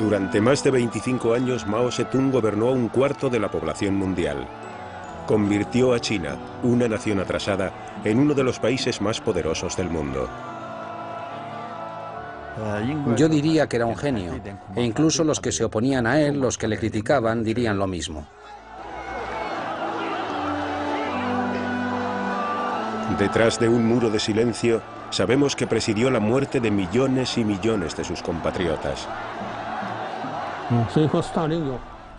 Durante más de 25 años, Mao Zedong gobernó a un cuarto de la población mundial. Convirtió a China, una nación atrasada, en uno de los países más poderosos del mundo. Yo diría que era un genio, e incluso los que se oponían a él, los que le criticaban, dirían lo mismo. Detrás de un muro de silencio, sabemos que presidió la muerte de millones y millones de sus compatriotas.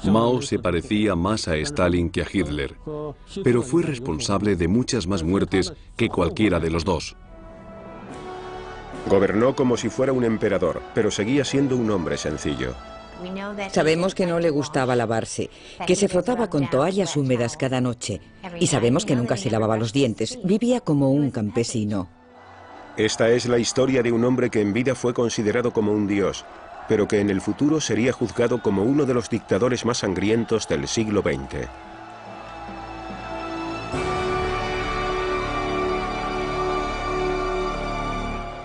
Mao se parecía más a Stalin que a Hitler, pero fue responsable de muchas más muertes que cualquiera de los dos. Gobernó como si fuera un emperador, pero seguía siendo un hombre sencillo. Sabemos que no le gustaba lavarse, que se frotaba con toallas húmedas cada noche. Y sabemos que nunca se lavaba los dientes. Vivía como un campesino. Esta es la historia de un hombre que en vida fue considerado como un dios, pero que en el futuro sería juzgado como uno de los dictadores más sangrientos del siglo XX.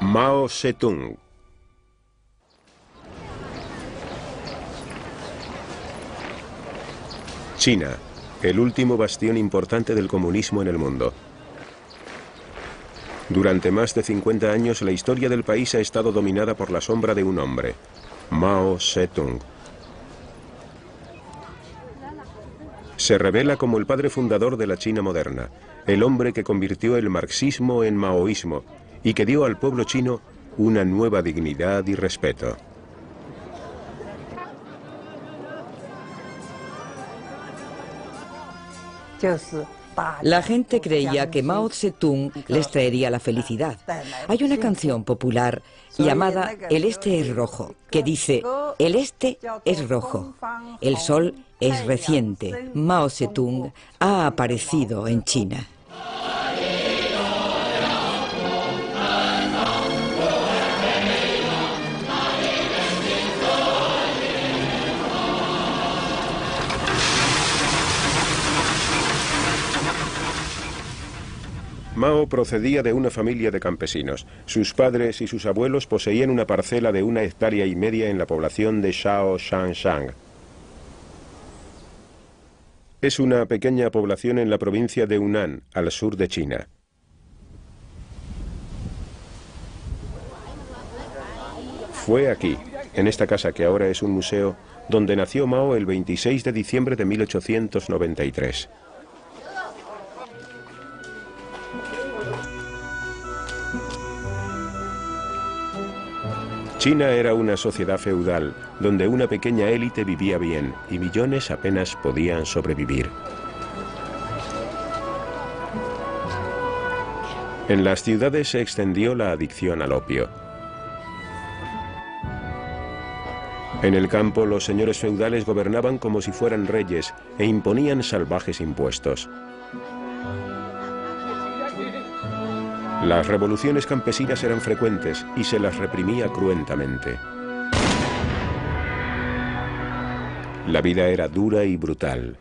Mao Zedong. China, el último bastión importante del comunismo en el mundo. Durante más de 50 años, la historia del país ha estado dominada por la sombra de un hombre, Mao Zedong. Se revela como el padre fundador de la China moderna, el hombre que convirtió el marxismo en maoísmo y que dio al pueblo chino una nueva dignidad y respeto. La gente creía que Mao Zedong les traería la felicidad. Hay una canción popular llamada El Este es rojo, que dice: el Este es rojo, el sol es reciente, Mao Zedong ha aparecido en China. Mao procedía de una familia de campesinos. Sus padres y sus abuelos poseían una parcela de 1,5 hectáreas en la población de Shaoxanshang. Es una pequeña población en la provincia de Hunan, al sur de China. Fue aquí, en esta casa que ahora es un museo, donde nació Mao el 26 de diciembre de 1893. China era una sociedad feudal, donde una pequeña élite vivía bien y millones apenas podían sobrevivir. En las ciudades se extendió la adicción al opio. En el campo, los señores feudales gobernaban como si fueran reyes e imponían salvajes impuestos. Las revoluciones campesinas eran frecuentes y se las reprimía cruentamente. La vida era dura y brutal.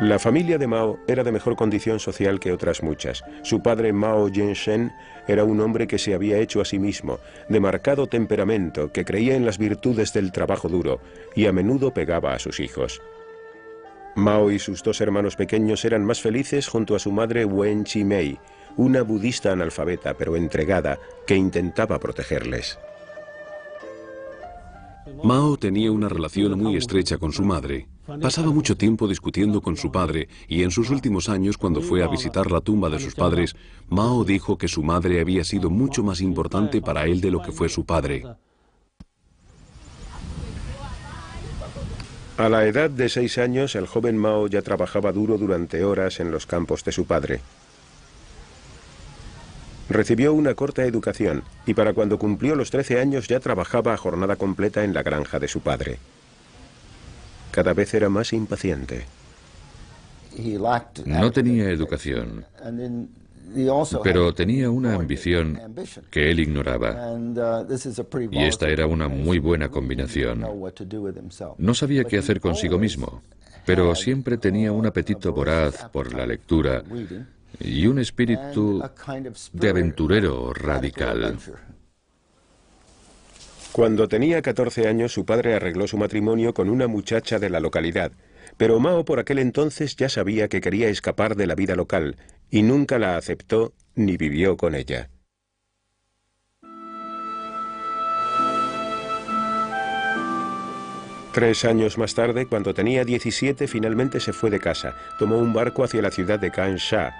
La familia de Mao era de mejor condición social que otras muchas. Su padre, Mao Zedong, era un hombre que se había hecho a sí mismo, de marcado temperamento, que creía en las virtudes del trabajo duro y a menudo pegaba a sus hijos. Mao y sus dos hermanos pequeños eran más felices junto a su madre Wen Chi-mei, una budista analfabeta pero entregada que intentaba protegerles. Mao tenía una relación muy estrecha con su madre. Pasaba mucho tiempo discutiendo con su padre y en sus últimos años, cuando fue a visitar la tumba de sus padres, Mao dijo que su madre había sido mucho más importante para él de lo que fue su padre. A la edad de 6 años, el joven Mao ya trabajaba duro durante horas en los campos de su padre. Recibió una corta educación y para cuando cumplió los 13 años ya trabajaba a jornada completa en la granja de su padre. Cada vez era más impaciente. No tenía educación, pero tenía una ambición que él ignoraba. Y esta era una muy buena combinación. No sabía qué hacer consigo mismo, pero siempre tenía un apetito voraz por la lectura y un espíritu de aventurero radical. Cuando tenía 14 años, su padre arregló su matrimonio con una muchacha de la localidad, pero Mao por aquel entonces ya sabía que quería escapar de la vida local y nunca la aceptó ni vivió con ella. Tres años más tarde, cuando tenía 17, finalmente se fue de casa. Tomó un barco hacia la ciudad de Kansha,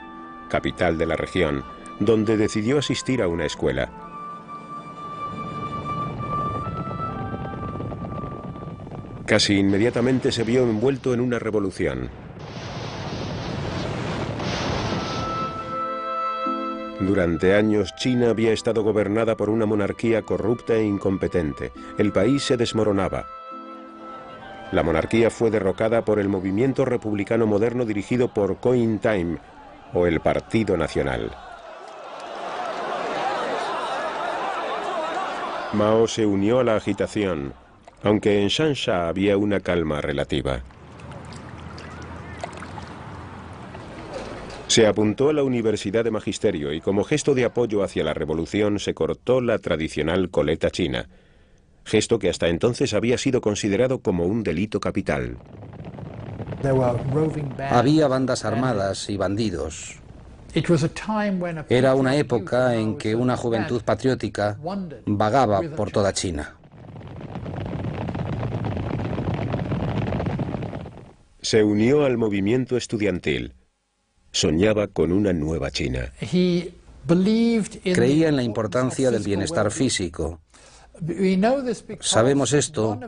capital de la región, donde decidió asistir a una escuela. Casi inmediatamente se vio envuelto en una revolución. Durante años, China había estado gobernada por una monarquía corrupta e incompetente. El país se desmoronaba. La monarquía fue derrocada por el movimiento republicano moderno dirigido por Kuomintang, o el Partido Nacional. Mao se unió a la agitación, aunque en Changsha había una calma relativa. Se apuntó a la Universidad de Magisterio y como gesto de apoyo hacia la revolución se cortó la tradicional coleta china, gesto que hasta entonces había sido considerado como un delito capital. Había bandas armadas y bandidos. Era una época en que una juventud patriótica vagaba por toda China. Se unió al movimiento estudiantil. Soñaba con una nueva China. Creía en la importancia del bienestar físico. Sabemos esto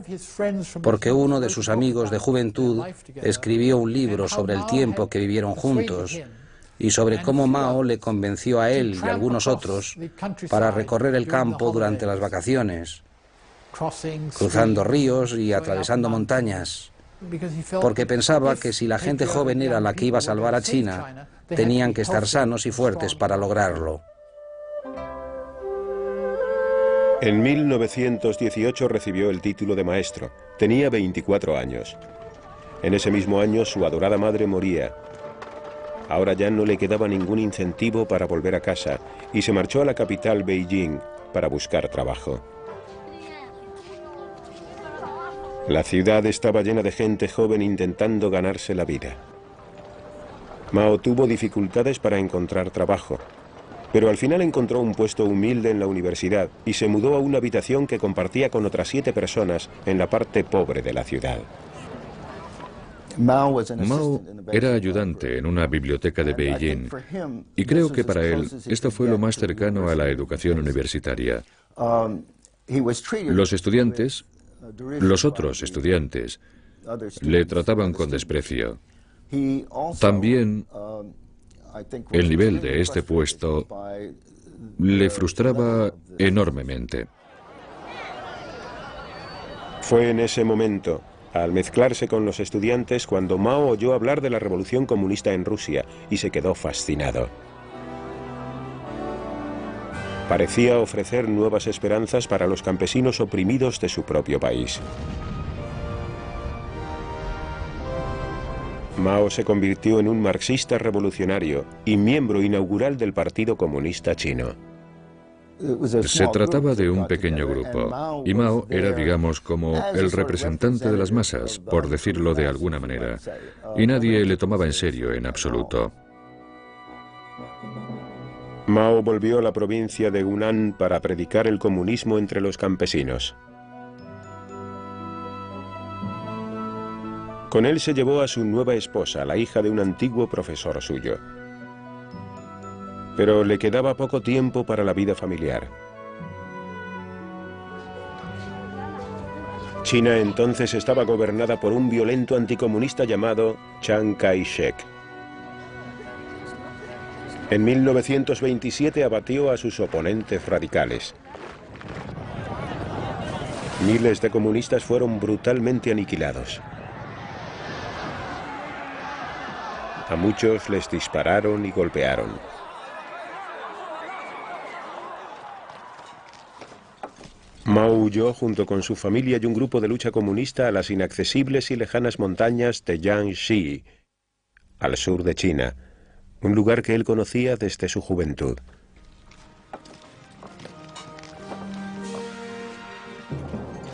porque uno de sus amigos de juventud escribió un libro sobre el tiempo que vivieron juntos y sobre cómo Mao le convenció a él y a algunos otros para recorrer el campo durante las vacaciones, cruzando ríos y atravesando montañas, porque pensaba que si la gente joven era la que iba a salvar a China, tenían que estar sanos y fuertes para lograrlo. En 1918 recibió el título de maestro. Tenía 24 años. En ese mismo año su adorada madre moría. Ahora ya no le quedaba ningún incentivo para volver a casa y se marchó a la capital, Beijing, para buscar trabajo. La ciudad estaba llena de gente joven intentando ganarse la vida. Mao tuvo dificultades para encontrar trabajo, pero al final encontró un puesto humilde en la universidad y se mudó a una habitación que compartía con otras 7 personas en la parte pobre de la ciudad. Mao era ayudante en una biblioteca de Beijing y creo que para él esto fue lo más cercano a la educación universitaria. Los estudiantes, los otros estudiantes, le trataban con desprecio. También el nivel de este puesto le frustraba enormemente. Fue en ese momento, al mezclarse con los estudiantes, cuando Mao oyó hablar de la revolución comunista en Rusia y se quedó fascinado. Parecía ofrecer nuevas esperanzas para los campesinos oprimidos de su propio país. Mao se convirtió en un marxista revolucionario y miembro inaugural del Partido Comunista Chino. Se trataba de un pequeño grupo, y Mao era, digamos, como el representante de las masas, por decirlo de alguna manera, y nadie le tomaba en serio en absoluto. Mao volvió a la provincia de Hunan para predicar el comunismo entre los campesinos. Con él se llevó a su nueva esposa, la hija de un antiguo profesor suyo. Pero le quedaba poco tiempo para la vida familiar. China entonces estaba gobernada por un violento anticomunista llamado Chiang Kai-shek. En 1927 abatió a sus oponentes radicales. Miles de comunistas fueron brutalmente aniquilados. A muchos les dispararon y golpearon. Mao huyó junto con su familia y un grupo de lucha comunista a las inaccesibles y lejanas montañas de Jiangxi, al sur de China, un lugar que él conocía desde su juventud.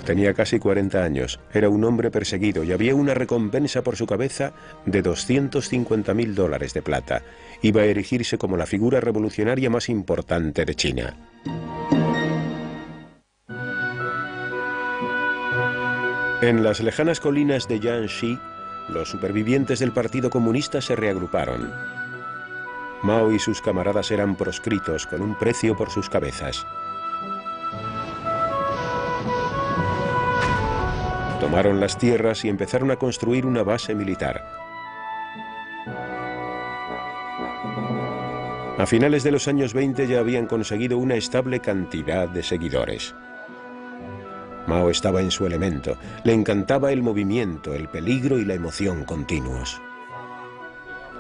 Tenía casi 40 años, era un hombre perseguido y había una recompensa por su cabeza de $250.000 de plata. Iba a erigirse como la figura revolucionaria más importante de China. En las lejanas colinas de Jiangxi, los supervivientes del Partido Comunista se reagruparon. Mao y sus camaradas eran proscritos con un precio por sus cabezas. Tomaron las tierras y empezaron a construir una base militar. A finales de los años 20 ya habían conseguido una estable cantidad de seguidores. Mao estaba en su elemento, le encantaba el movimiento, el peligro y la emoción continuos.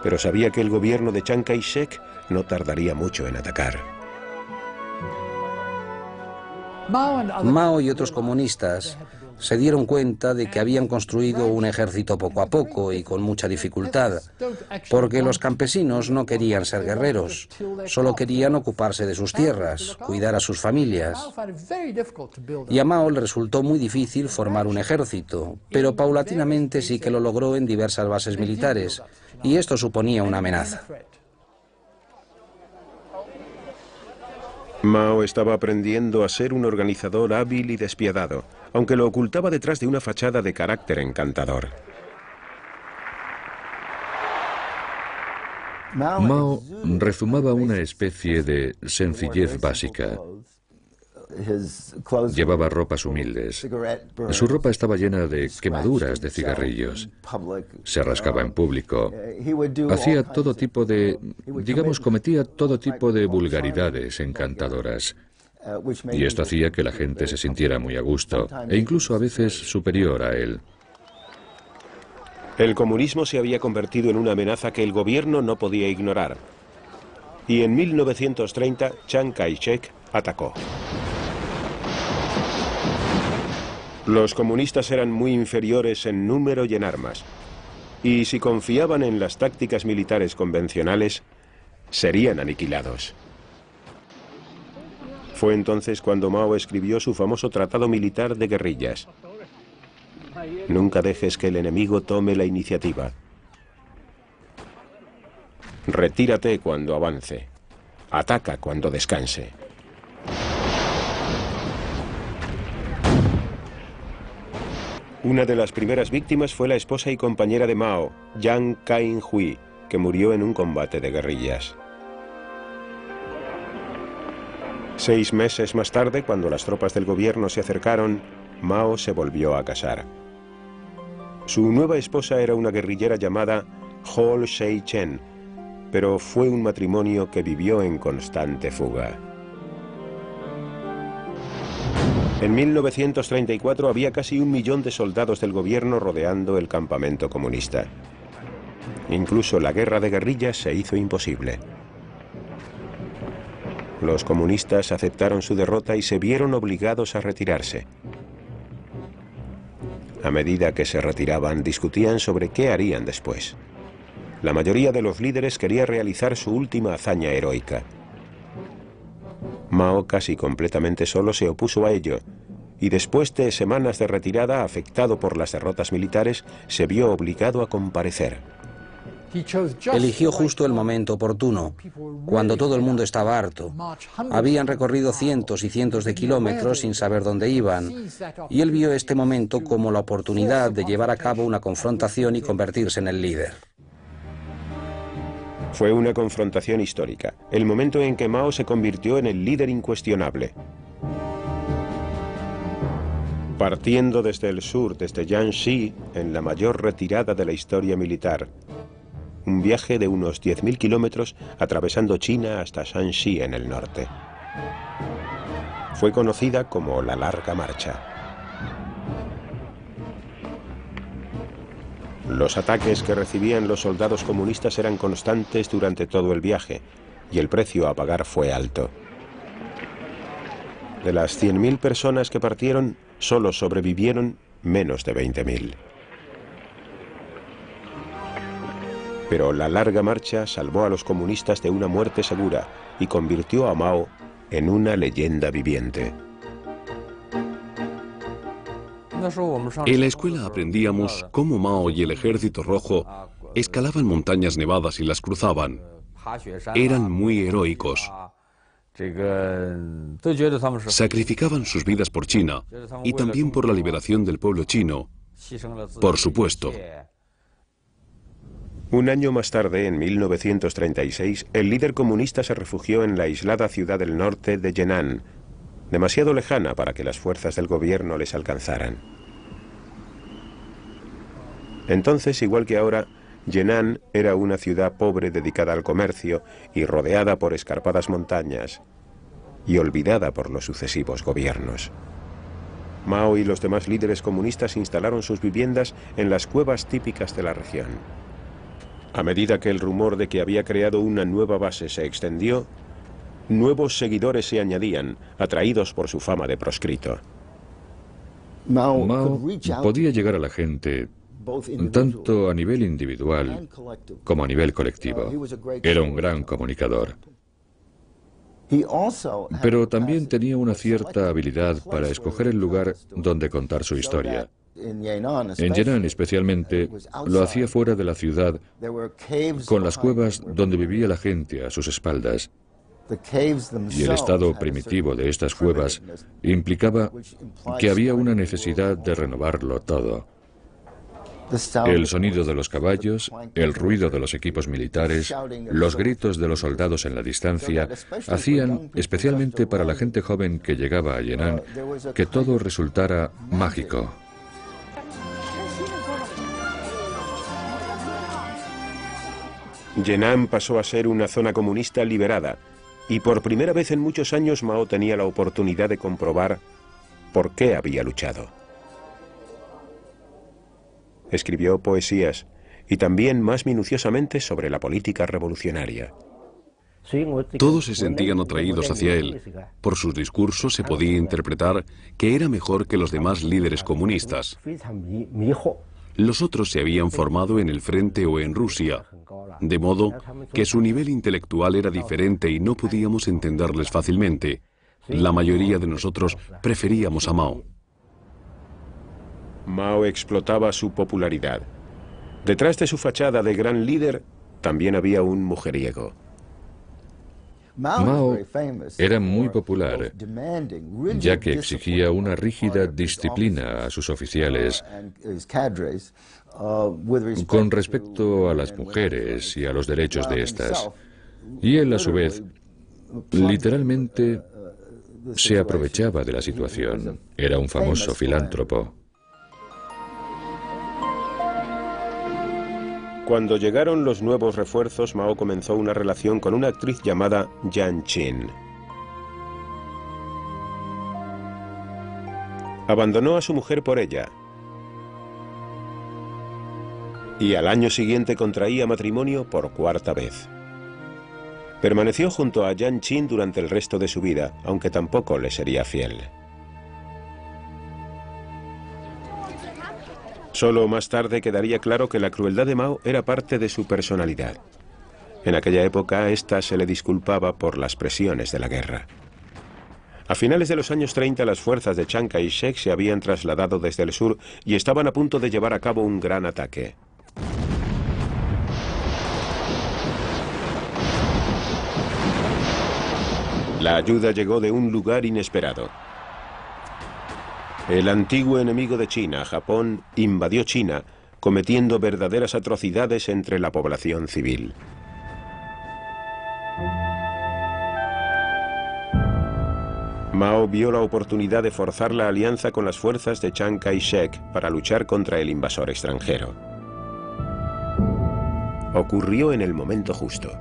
Pero sabía que el gobierno de Chiang Kai-shek no tardaría mucho en atacar. Mao y otros comunistas se dieron cuenta de que habían construido un ejército poco a poco y con mucha dificultad, porque los campesinos no querían ser guerreros, solo querían ocuparse de sus tierras, cuidar a sus familias. Y a Mao le resultó muy difícil formar un ejército, pero paulatinamente sí que lo logró en diversas bases militares, y esto suponía una amenaza. Mao estaba aprendiendo a ser un organizador hábil y despiadado, aunque lo ocultaba detrás de una fachada de carácter encantador. Mao rezumaba una especie de sencillez básica. Llevaba ropas humildes. Su ropa estaba llena de quemaduras de cigarrillos. Se rascaba en público. Hacía todo tipo de, cometía todo tipo de vulgaridades encantadoras. Y esto hacía que la gente se sintiera muy a gusto, e incluso a veces superior a él. El comunismo se había convertido en una amenaza que el gobierno no podía ignorar. Y en 1930, Chiang Kai-shek atacó. Los comunistas eran muy inferiores en número y en armas, y si confiaban en las tácticas militares convencionales, serían aniquilados. Fue entonces cuando Mao escribió su famoso Tratado Militar de Guerrillas. Nunca dejes que el enemigo tome la iniciativa. Retírate cuando avance. Ataca cuando descanse. Una de las primeras víctimas fue la esposa y compañera de Mao, Yang Kai-hui, que murió en un combate de guerrillas. 6 meses más tarde, cuando las tropas del gobierno se acercaron, Mao se volvió a casar. Su nueva esposa era una guerrillera llamada Hol Sei-chen, pero fue un matrimonio que vivió en constante fuga. En 1934 había casi 1 millón de soldados del gobierno rodeando el campamento comunista. Incluso la guerra de guerrillas se hizo imposible. Los comunistas aceptaron su derrota y se vieron obligados a retirarse. A medida que se retiraban, discutían sobre qué harían después. La mayoría de los líderes quería realizar su última hazaña heroica. Mao, casi completamente solo, se opuso a ello, y después de semanas de retirada, afectado por las derrotas militares, se vio obligado a comparecer. Eligió justo el momento oportuno, cuando todo el mundo estaba harto. Habían recorrido cientos y cientos de kilómetros sin saber dónde iban, y él vio este momento como la oportunidad de llevar a cabo una confrontación y convertirse en el líder. Fue una confrontación histórica, el momento en que Mao se convirtió en el líder incuestionable. Partiendo desde el sur, desde Jiangxi, en la mayor retirada de la historia militar, un viaje de unos 10.000 kilómetros atravesando China hasta Shanxi en el norte. Fue conocida como la Larga Marcha. Los ataques que recibían los soldados comunistas eran constantes durante todo el viaje, y el precio a pagar fue alto. De las 100.000 personas que partieron, solo sobrevivieron menos de 20.000. Pero la larga marcha salvó a los comunistas de una muerte segura y convirtió a Mao en una leyenda viviente. En la escuela aprendíamos cómo Mao y el Ejército Rojo escalaban montañas nevadas y las cruzaban. Eran muy heroicos. Sacrificaban sus vidas por China y también por la liberación del pueblo chino, por supuesto. Un año más tarde, en 1936, el líder comunista se refugió en la aislada ciudad del norte de Yenan, demasiado lejana para que las fuerzas del gobierno les alcanzaran. Entonces, igual que ahora, Yenan era una ciudad pobre dedicada al comercio y rodeada por escarpadas montañas, y olvidada por los sucesivos gobiernos. Mao y los demás líderes comunistas instalaron sus viviendas en las cuevas típicas de la región. A medida que el rumor de que había creado una nueva base se extendió, nuevos seguidores se añadían, atraídos por su fama de proscrito. Mao podía llegar a la gente tanto a nivel individual como a nivel colectivo. Era un gran comunicador. Pero también tenía una cierta habilidad para escoger el lugar donde contar su historia. En Yenan especialmente, lo hacía fuera de la ciudad, con las cuevas donde vivía la gente a sus espaldas. Y el estado primitivo de estas cuevas implicaba que había una necesidad de renovarlo todo. El sonido de los caballos, el ruido de los equipos militares, los gritos de los soldados en la distancia, hacían, especialmente para la gente joven que llegaba a Yenan, que todo resultara mágico. Yenan pasó a ser una zona comunista liberada, y por primera vez en muchos años Mao tenía la oportunidad de comprobar por qué había luchado. Escribió poesías y también más minuciosamente sobre la política revolucionaria. Todos se sentían atraídos hacia él. Por sus discursos se podía interpretar que era mejor que los demás líderes comunistas. Los otros se habían formado en el frente o en Rusia, de modo que su nivel intelectual era diferente y no podíamos entenderles fácilmente. La mayoría de nosotros preferíamos a Mao. Mao explotaba su popularidad. Detrás de su fachada de gran líder, también había un mujeriego. Mao era muy popular, ya que exigía una rígida disciplina a sus oficiales con respecto a las mujeres y a los derechos de estas. Y él, a su vez, literalmente se aprovechaba de la situación. Era un famoso filántropo. Cuando llegaron los nuevos refuerzos, Mao comenzó una relación con una actriz llamada Jiang Qin. Abandonó a su mujer por ella. Y al año siguiente contraía matrimonio por cuarta vez. Permaneció junto a Jiang Qin durante el resto de su vida, aunque tampoco le sería fiel. Solo más tarde quedaría claro que la crueldad de Mao era parte de su personalidad. En aquella época, ésta se le disculpaba por las presiones de la guerra. A finales de los años 30, las fuerzas de Chiang Kai-shek se habían trasladado desde el sur y estaban a punto de llevar a cabo un gran ataque. La ayuda llegó de un lugar inesperado. El antiguo enemigo de China, Japón, invadió China, cometiendo verdaderas atrocidades entre la población civil. Mao vio la oportunidad de forzar la alianza con las fuerzas de Chiang Kai-shek para luchar contra el invasor extranjero. Ocurrió en el momento justo.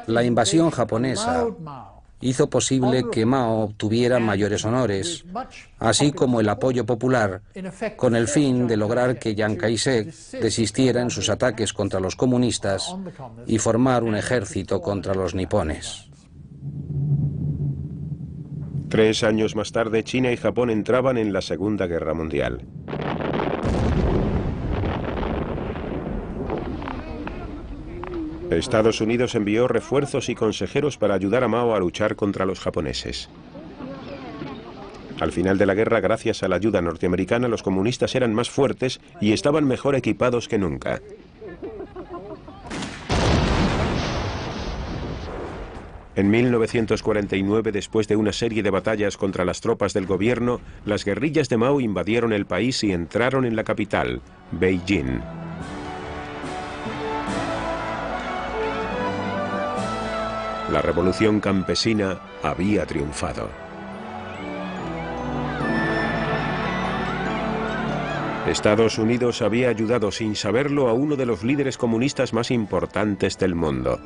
La invasión japonesa hizo posible que Mao obtuviera mayores honores, así como el apoyo popular, con el fin de lograr que Chiang Kai-shek desistiera en sus ataques contra los comunistas y formar un ejército contra los nipones. 3 años más tarde, China y Japón entraban en la Segunda Guerra Mundial. Estados Unidos envió refuerzos y consejeros para ayudar a Mao a luchar contra los japoneses. Al final de la guerra, gracias a la ayuda norteamericana, los comunistas eran más fuertes y estaban mejor equipados que nunca. En 1949, después de una serie de batallas contra las tropas del gobierno, las guerrillas de Mao invadieron el país y entraron en la capital, Beijing. La revolución campesina había triunfado. Estados Unidos había ayudado sin saberlo a uno de los líderes comunistas más importantes del mundo.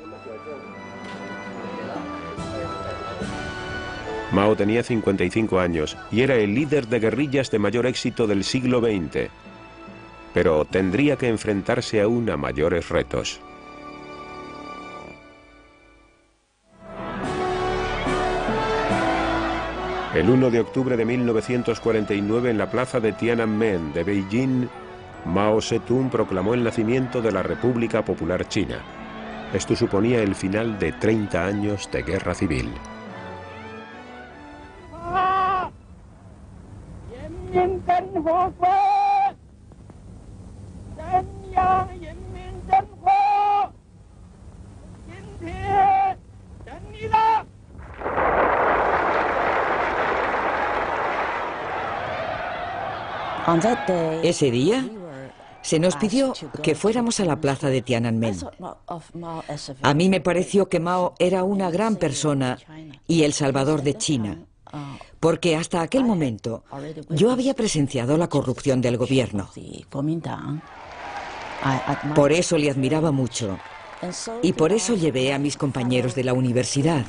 Mao tenía 55 años y era el líder de guerrillas de mayor éxito del siglo XX, pero tendría que enfrentarse aún a mayores retos. El 1 de octubre de 1949, en la plaza de Tiananmen de Beijing, Mao Zedong proclamó el nacimiento de la República Popular China. Esto suponía el final de 30 años de guerra civil. Ese día se nos pidió que fuéramos a la plaza de Tiananmen. A mí me pareció que Mao era una gran persona y el salvador de China, porque hasta aquel momento yo había presenciado la corrupción del gobierno. Por eso le admiraba mucho y por eso llevé a mis compañeros de la universidad.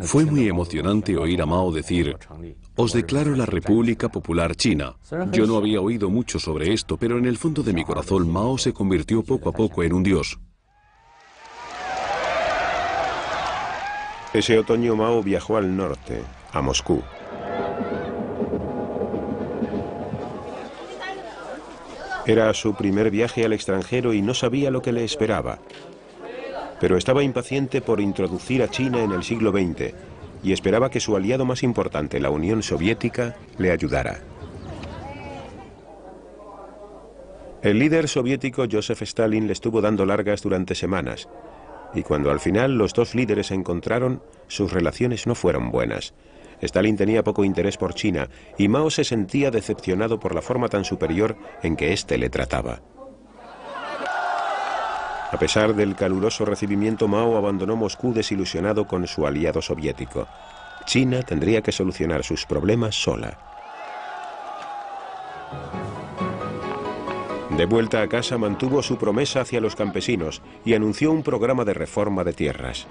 Fue muy emocionante oír a Mao decir: «Os declaro la República Popular China». Yo no había oído mucho sobre esto, pero en el fondo de mi corazón Mao se convirtió poco a poco en un dios. Ese otoño Mao viajó al norte, a Moscú. Era su primer viaje al extranjero y no sabía lo que le esperaba. Pero estaba impaciente por introducir a China en el siglo XX y esperaba que su aliado más importante, la Unión Soviética, le ayudara. El líder soviético Joseph Stalin le estuvo dando largas durante semanas, y cuando al final los dos líderes se encontraron, sus relaciones no fueron buenas. Stalin tenía poco interés por China y Mao se sentía decepcionado por la forma tan superior en que éste le trataba. A pesar del caluroso recibimiento, Mao abandonó Moscú desilusionado con su aliado soviético. China tendría que solucionar sus problemas sola. De vuelta a casa, mantuvo su promesa hacia los campesinos y anunció un programa de reforma de tierras.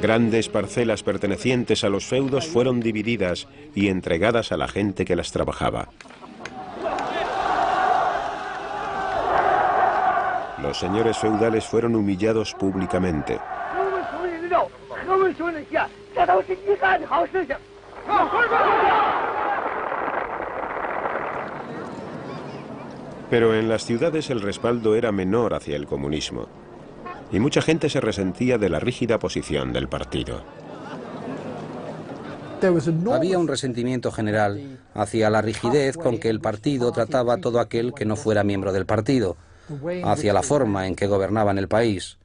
Grandes parcelas pertenecientes a los feudos fueron divididas y entregadas a la gente que las trabajaba. Los señores feudales fueron humillados públicamente. Pero en las ciudades el respaldo era menor hacia el comunismo, y mucha gente se resentía de la rígida posición del partido. Había un resentimiento general hacia la rigidez con que el partido trataba a todo aquel que no fuera miembro del partido, hacia la forma en que gobernaban el país,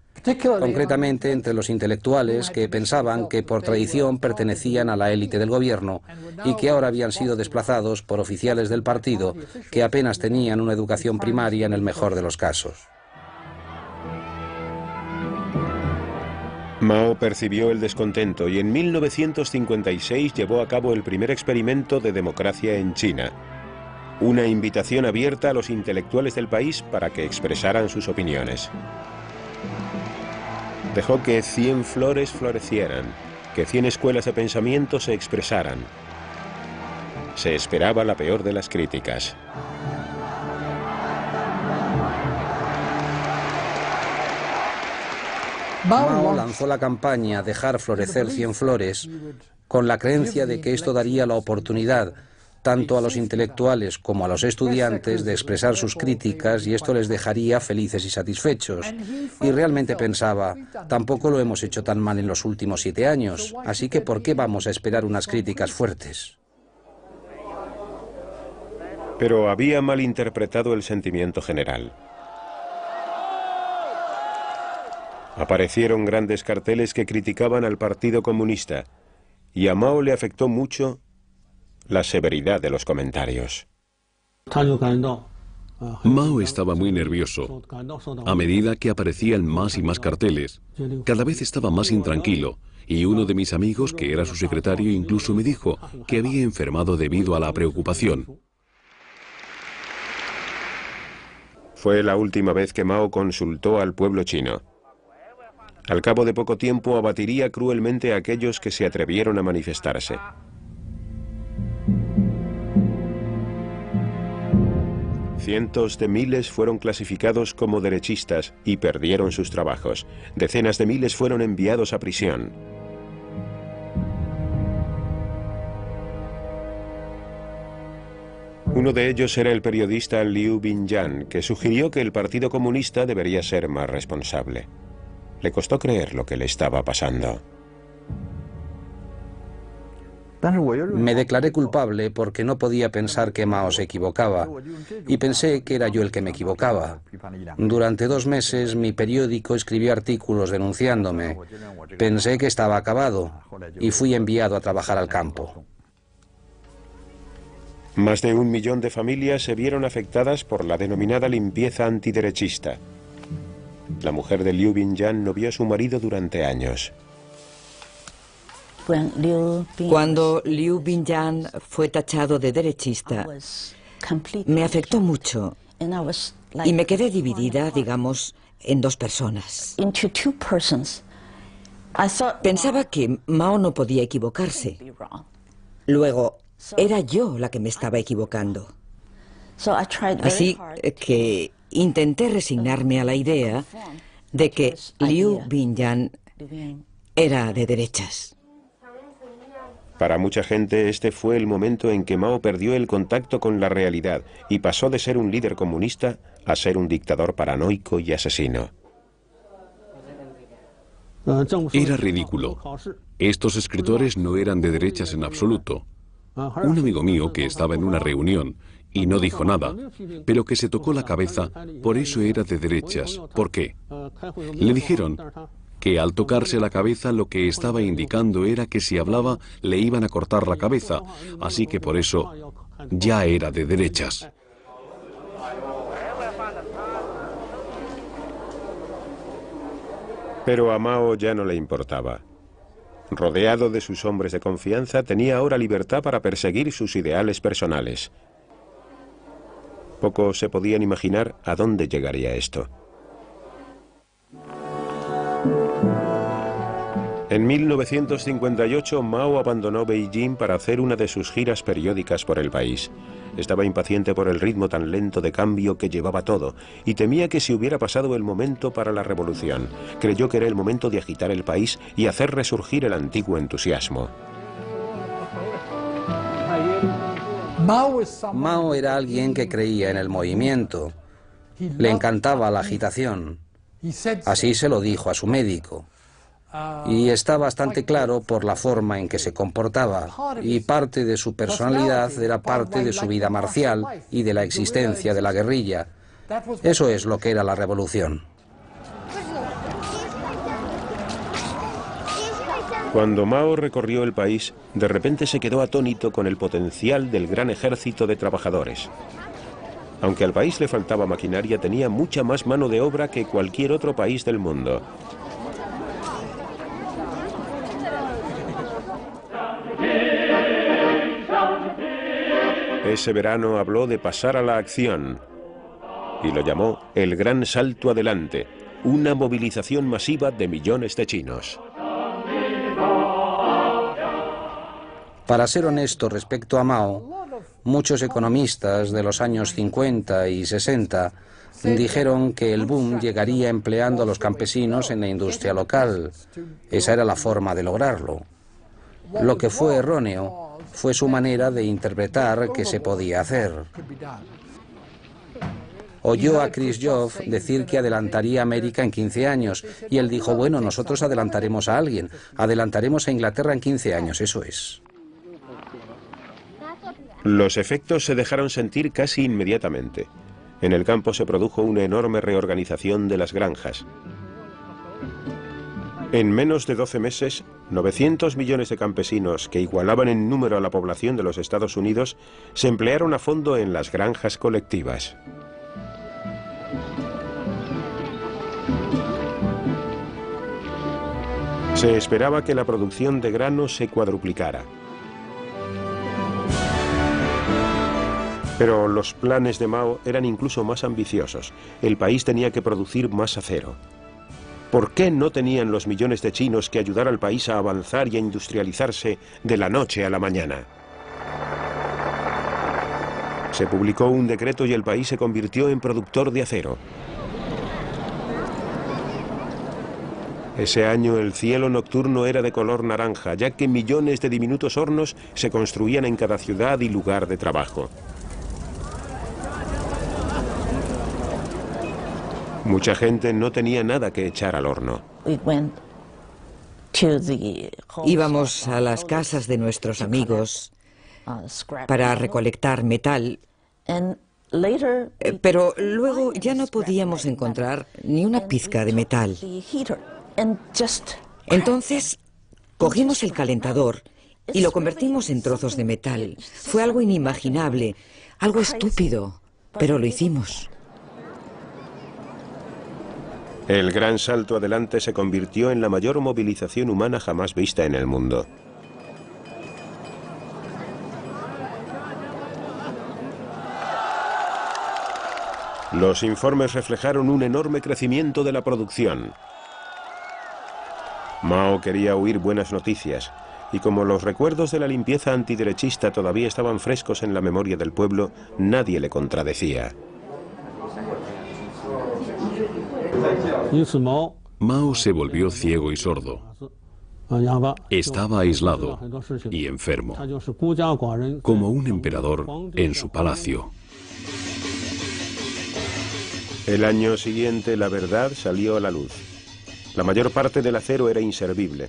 concretamente entre los intelectuales que pensaban que por tradición pertenecían a la élite del gobierno y que ahora habían sido desplazados por oficiales del partido que apenas tenían una educación primaria en el mejor de los casos. Mao percibió el descontento y en 1956 llevó a cabo el primer experimento de democracia en China. Una invitación abierta a los intelectuales del país para que expresaran sus opiniones. Dejó que 100 flores florecieran, que 100 escuelas de pensamiento se expresaran. Se esperaba la peor de las críticas. Mao lanzó la campaña Dejar florecer 100 flores con la creencia de que esto daría la oportunidad tanto a los intelectuales como a los estudiantes de expresar sus críticas y esto les dejaría felices y satisfechos. Y realmente pensaba, tampoco lo hemos hecho tan mal en los últimos 7 años, así que ¿por qué vamos a esperar unas críticas fuertes? Pero había malinterpretado el sentimiento general. Aparecieron grandes carteles que criticaban al Partido Comunista y a Mao le afectó mucho la severidad de los comentarios. Mao estaba muy nervioso. A medida que aparecían más y más carteles, cada vez estaba más intranquilo, y uno de mis amigos, que era su secretario, incluso me dijo que había enfermado debido a la preocupación. Fue la última vez que Mao consultó al pueblo chino. Al cabo de poco tiempo abatiría cruelmente a aquellos que se atrevieron a manifestarse. Cientos de miles fueron clasificados como derechistas y perdieron sus trabajos. Decenas de miles fueron enviados a prisión. Uno de ellos era el periodista Liu Binyan, que sugirió que el Partido Comunista debería ser más responsable. Le costó creer lo que le estaba pasando. Me declaré culpable porque no podía pensar que Mao se equivocaba, y pensé que era yo el que me equivocaba. Durante 2 meses mi periódico escribió artículos denunciándome. Pensé que estaba acabado, y fui enviado a trabajar al campo. Más de 1 millón de familias se vieron afectadas por la denominada limpieza antiderechista. La mujer de Liu Binyan no vio a su marido durante años. Cuando Liu Binyan fue tachado de derechista, me afectó mucho y me quedé dividida, digamos, en 2 personas. Pensaba que Mao no podía equivocarse. Luego, era yo la que me estaba equivocando. Así que intenté resignarme a la idea de que Liu Binyan era de derechas. Para mucha gente este fue el momento en que Mao perdió el contacto con la realidad y pasó de ser un líder comunista a ser un dictador paranoico y asesino. Era ridículo. Estos escritores no eran de derechas en absoluto. Un amigo mío que estaba en una reunión y no dijo nada, pero que se tocó la cabeza, por eso era de derechas. ¿Por qué? Le dijeron que al tocarse la cabeza lo que estaba indicando era que si hablaba le iban a cortar la cabeza, así que por eso ya era de derechas. Pero a Mao ya no le importaba. Rodeado de sus hombres de confianza, tenía ahora libertad para perseguir sus ideales personales. Pocos se podían imaginar a dónde llegaría esto. En 1958, Mao abandonó Beijing para hacer una de sus giras periódicas por el país. Estaba impaciente por el ritmo tan lento de cambio que llevaba todo y temía que se hubiera pasado el momento para la revolución. Creyó que era el momento de agitar el país y hacer resurgir el antiguo entusiasmo. Mao era alguien que creía en el movimiento. Le encantaba la agitación. Así se lo dijo a su médico. Y está bastante claro por la forma en que se comportaba, y parte de su personalidad era parte de su vida marcial y de la existencia de la guerrilla. Eso es lo que era la revolución. Cuando Mao recorrió el país, de repente se quedó atónito con el potencial del gran ejército de trabajadores. Aunque al país le faltaba maquinaria, tenía mucha más mano de obra que cualquier otro país del mundo. Ese verano habló de pasar a la acción y lo llamó el gran salto adelante, una movilización masiva de millones de chinos. Para ser honesto respecto a Mao, muchos economistas de los años 50 y 60 dijeron que el boom llegaría empleando a los campesinos en la industria local. Esa era la forma de lograrlo. Lo que fue erróneo fue su manera de interpretar que se podía hacer. Oyó a Khrushchev decir que adelantaría a América en 15 años y él dijo, bueno, nosotros adelantaremos a alguien, adelantaremos a Inglaterra en 15 años, eso es. Los efectos se dejaron sentir casi inmediatamente. En el campo se produjo una enorme reorganización de las granjas. En menos de 12 meses, 900 millones de campesinos, que igualaban en número a la población de los Estados Unidos, se emplearon a fondo en las granjas colectivas. Se esperaba que la producción de grano se cuadruplicara. Pero los planes de Mao eran incluso más ambiciosos. El país tenía que producir más acero. ¿Por qué no tenían los millones de chinos que ayudar al país a avanzar y a industrializarse de la noche a la mañana? Se publicó un decreto y el país se convirtió en productor de acero. Ese año el cielo nocturno era de color naranja, ya que millones de diminutos hornos se construían en cada ciudad y lugar de trabajo. Mucha gente no tenía nada que echar al horno. Íbamos a las casas de nuestros amigos para recolectar metal, pero luego ya no podíamos encontrar ni una pizca de metal. Entonces cogimos el calentador y lo convertimos en trozos de metal. Fue algo inimaginable, algo estúpido, pero lo hicimos. El gran salto adelante se convirtió en la mayor movilización humana jamás vista en el mundo. Los informes reflejaron un enorme crecimiento de la producción. Mao quería oír buenas noticias, y como los recuerdos de la limpieza antiderechista todavía estaban frescos en la memoria del pueblo, nadie le contradecía. Mao se volvió ciego y sordo. Estaba aislado y enfermo, como un emperador en su palacio. El año siguiente la verdad salió a la luz. La mayor parte del acero era inservible.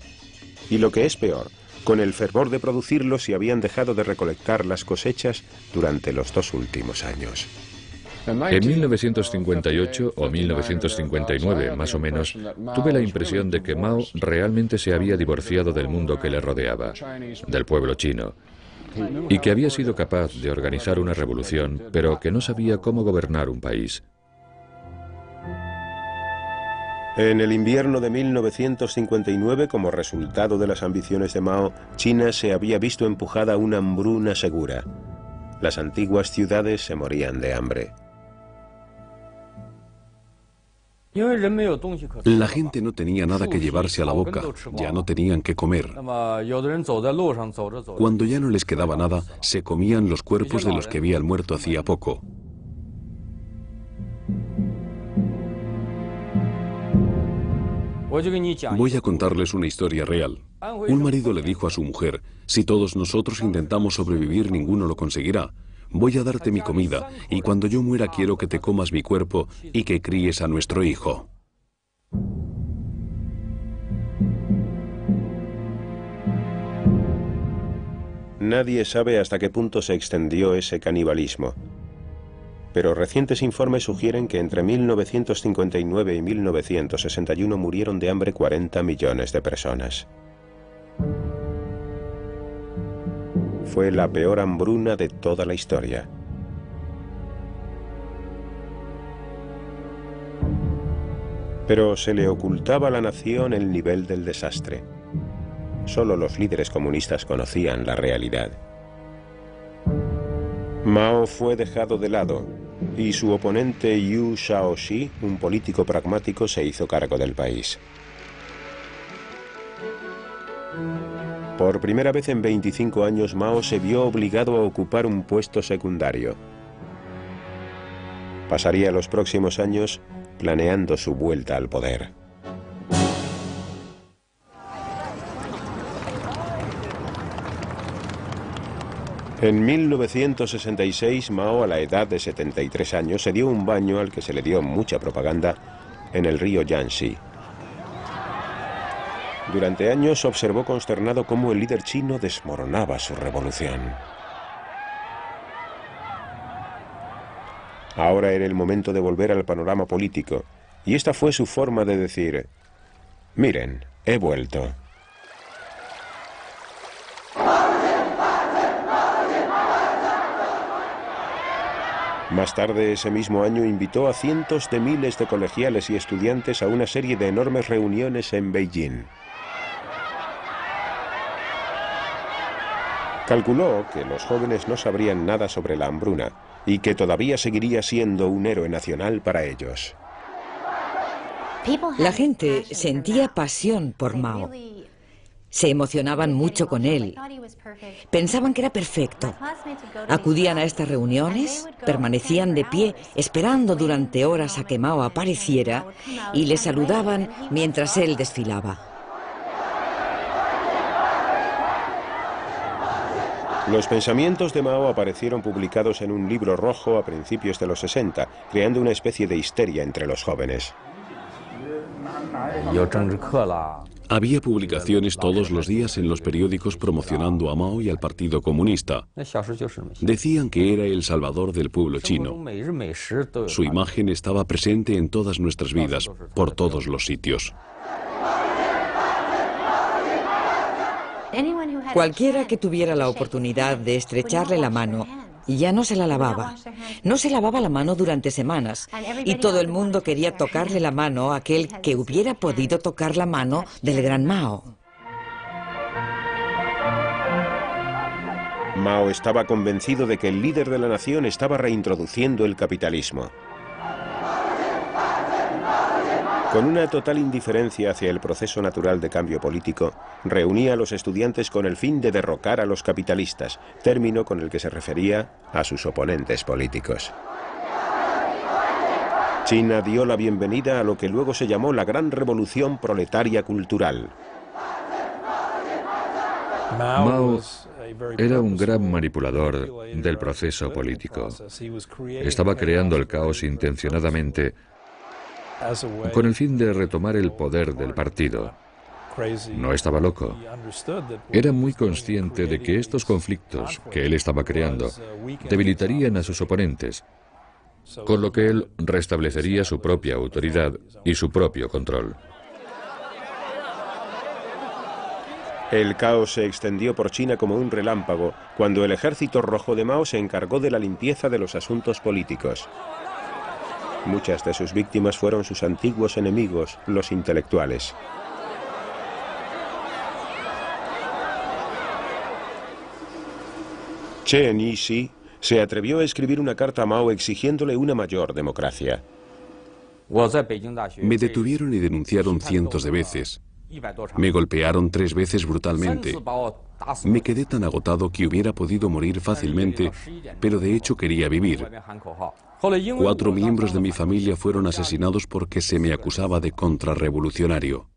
Y lo que es peor, con el fervor de producirlo se habían dejado de recolectar las cosechas durante los 2 últimos años. En 1958 o 1959, más o menos, tuve la impresión de que Mao realmente se había divorciado del mundo que le rodeaba, del pueblo chino, y que había sido capaz de organizar una revolución, pero que no sabía cómo gobernar un país. En el invierno de 1959, como resultado de las ambiciones de Mao, China se había visto empujada a una hambruna segura. Las antiguas ciudades se morían de hambre. La gente no tenía nada que llevarse a la boca, ya no tenían que comer. Cuando ya no les quedaba nada, se comían los cuerpos de los que habían muerto hacía poco. Voy a contarles una historia real. Un marido le dijo a su mujer, si todos nosotros intentamos sobrevivir, ninguno lo conseguirá. Voy a darte mi comida, y cuando yo muera quiero que te comas mi cuerpo y que críes a nuestro hijo. Nadie sabe hasta qué punto se extendió ese canibalismo. Pero recientes informes sugieren que entre 1959 y 1961 murieron de hambre 40 millones de personas. Fue la peor hambruna de toda la historia. Pero se le ocultaba a la nación el nivel del desastre. Solo los líderes comunistas conocían la realidad. Mao fue dejado de lado y su oponente Yu Shaoxi, un político pragmático, se hizo cargo del país. Por primera vez en 25 años, Mao se vio obligado a ocupar un puesto secundario. Pasaría los próximos años planeando su vuelta al poder. En 1966, Mao, a la edad de 73 años, se dio un baño al que se le dio mucha propaganda en el río Yangtze. Durante años observó consternado cómo el líder chino desmoronaba su revolución. Ahora era el momento de volver al panorama político, y esta fue su forma de decir: miren, he vuelto. Más tarde ese mismo año invitó a cientos de miles de colegiales y estudiantes a una serie de enormes reuniones en Beijing. Calculó que los jóvenes no sabrían nada sobre la hambruna y que todavía seguiría siendo un héroe nacional para ellos. La gente sentía pasión por Mao. Se emocionaban mucho con él. Pensaban que era perfecto. Acudían a estas reuniones, permanecían de pie, esperando durante horas a que Mao apareciera, y le saludaban mientras él desfilaba. Los pensamientos de Mao aparecieron publicados en un libro rojo a principios de los 60, creando una especie de histeria entre los jóvenes. Había publicaciones todos los días en los periódicos promocionando a Mao y al Partido Comunista. Decían que era el salvador del pueblo chino. Su imagen estaba presente en todas nuestras vidas, por todos los sitios. Cualquiera que tuviera la oportunidad de estrecharle la mano, ya no se la lavaba. No se lavaba la mano durante semanas, y todo el mundo quería tocarle la mano a aquel que hubiera podido tocar la mano del gran Mao. Mao estaba convencido de que el líder de la nación estaba reintroduciendo el capitalismo. Con una total indiferencia hacia el proceso natural de cambio político, reunía a los estudiantes con el fin de derrocar a los capitalistas, término con el que se refería a sus oponentes políticos. China dio la bienvenida a lo que luego se llamó la Gran Revolución Proletaria Cultural. Mao era un gran manipulador del proceso político. Estaba creando el caos intencionadamente con el fin de retomar el poder del partido. No estaba loco. Era muy consciente de que estos conflictos que él estaba creando debilitarían a sus oponentes, con lo que él restablecería su propia autoridad y su propio control. El caos se extendió por China como un relámpago cuando el ejército rojo de Mao se encargó de la limpieza de los asuntos políticos. Muchas de sus víctimas fueron sus antiguos enemigos, los intelectuales. Chen Yixi se atrevió a escribir una carta a Mao exigiéndole una mayor democracia. Me detuvieron y denunciaron cientos de veces. Me golpearon 3 veces brutalmente. Me quedé tan agotado que hubiera podido morir fácilmente, pero de hecho quería vivir. 4 miembros de mi familia fueron asesinados porque se me acusaba de contrarrevolucionario.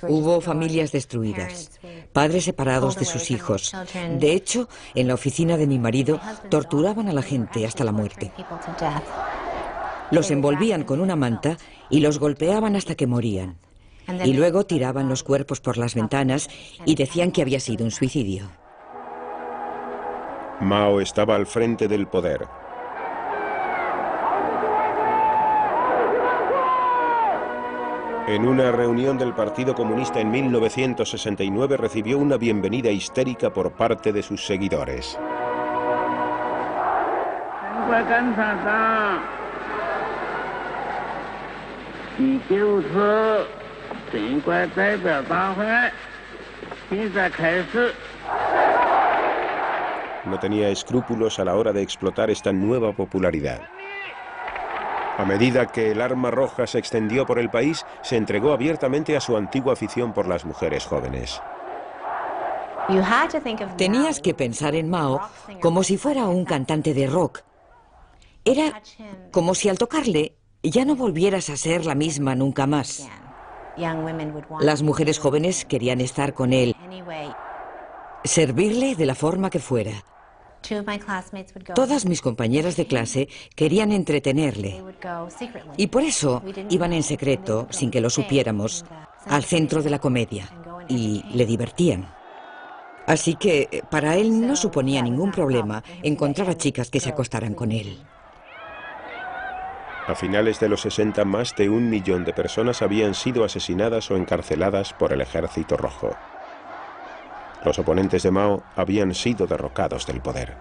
Hubo familias destruidas, padres separados de sus hijos. De hecho, en la oficina de mi marido torturaban a la gente hasta la muerte. Los envolvían con una manta y los golpeaban hasta que morían. Y luego tiraban los cuerpos por las ventanas y decían que había sido un suicidio. Mao estaba al frente del poder. En una reunión del Partido Comunista en 1969 recibió una bienvenida histérica por parte de sus seguidores. No tenía escrúpulos a la hora de explotar esta nueva popularidad. A medida que el arma roja se extendió por el país, se entregó abiertamente a su antigua afición por las mujeres jóvenes. Tenías que pensar en Mao como si fuera un cantante de rock. Era como si al tocarle ya no volvieras a ser la misma nunca más. Las mujeres jóvenes querían estar con él, servirle de la forma que fuera. Todas mis compañeras de clase querían entretenerle y por eso iban en secreto, sin que lo supiéramos, al centro de la comedia y le divertían. Así que para él no suponía ningún problema encontrar a chicas que se acostaran con él. A finales de los 60, más de 1 millón de personas habían sido asesinadas o encarceladas por el Ejército Rojo. Los oponentes de Mao habían sido derrocados del poder.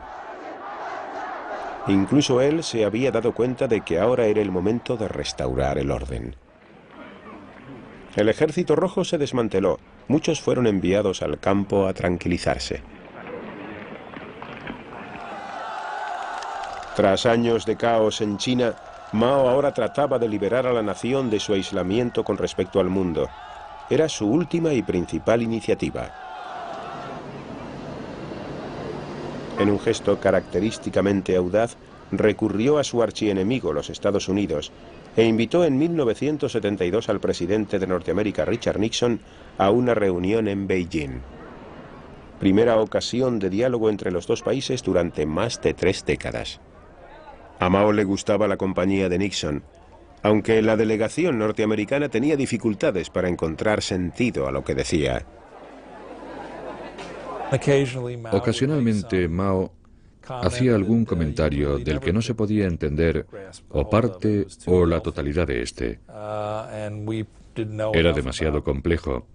Incluso él se había dado cuenta de que ahora era el momento de restaurar el orden. El Ejército Rojo se desmanteló. Muchos fueron enviados al campo a tranquilizarse. Tras años de caos en China, Mao ahora trataba de liberar a la nación de su aislamiento con respecto al mundo. Era su última y principal iniciativa. En un gesto característicamente audaz, recurrió a su archienemigo, los Estados Unidos, e invitó en 1972 al presidente de Norteamérica, Richard Nixon, a una reunión en Beijing. Primera ocasión de diálogo entre los dos países durante más de 3 décadas. A Mao le gustaba la compañía de Nixon, aunque la delegación norteamericana tenía dificultades para encontrar sentido a lo que decía. Ocasionalmente Mao hacía algún comentario del que no se podía entender o parte o la totalidad de este. Era demasiado complejo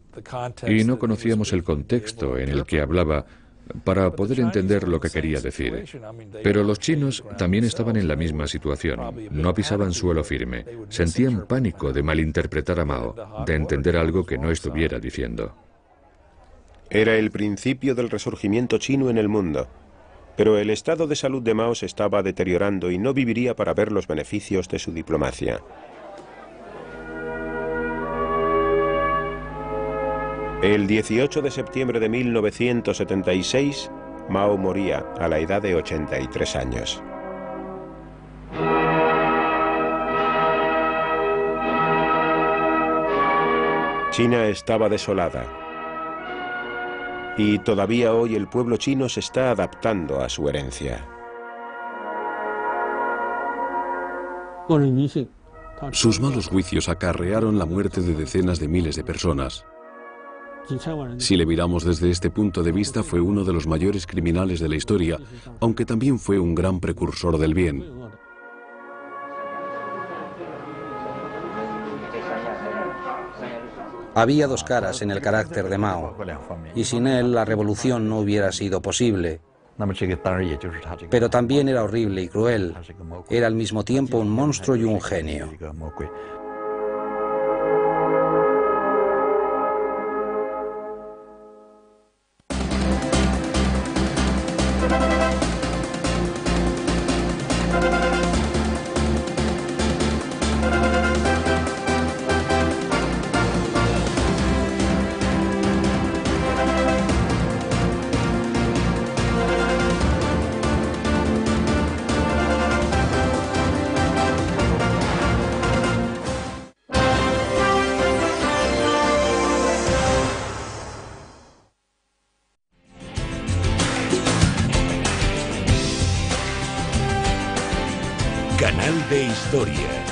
y no conocíamos el contexto en el que hablaba para poder entender lo que quería decir. Pero los chinos también estaban en la misma situación. No pisaban suelo firme. Sentían pánico de malinterpretar a Mao, de entender algo que no estuviera diciendo. Era el principio del resurgimiento chino en el mundo, pero el estado de salud de Mao se estaba deteriorando y no viviría para ver los beneficios de su diplomacia. El 18 de septiembre de 1976, Mao moría a la edad de 83 años. China estaba desolada. Y todavía hoy el pueblo chino se está adaptando a su herencia. Sus malos juicios acarrearon la muerte de decenas de miles de personas. Si le miramos desde este punto de vista, fue uno de los mayores criminales de la historia, aunque también fue un gran precursor del bien. Había 2 caras en el carácter de Mao, y sin él la revolución no hubiera sido posible. Pero también era horrible y cruel. Era al mismo tiempo un monstruo y un genio. Canal de Historia.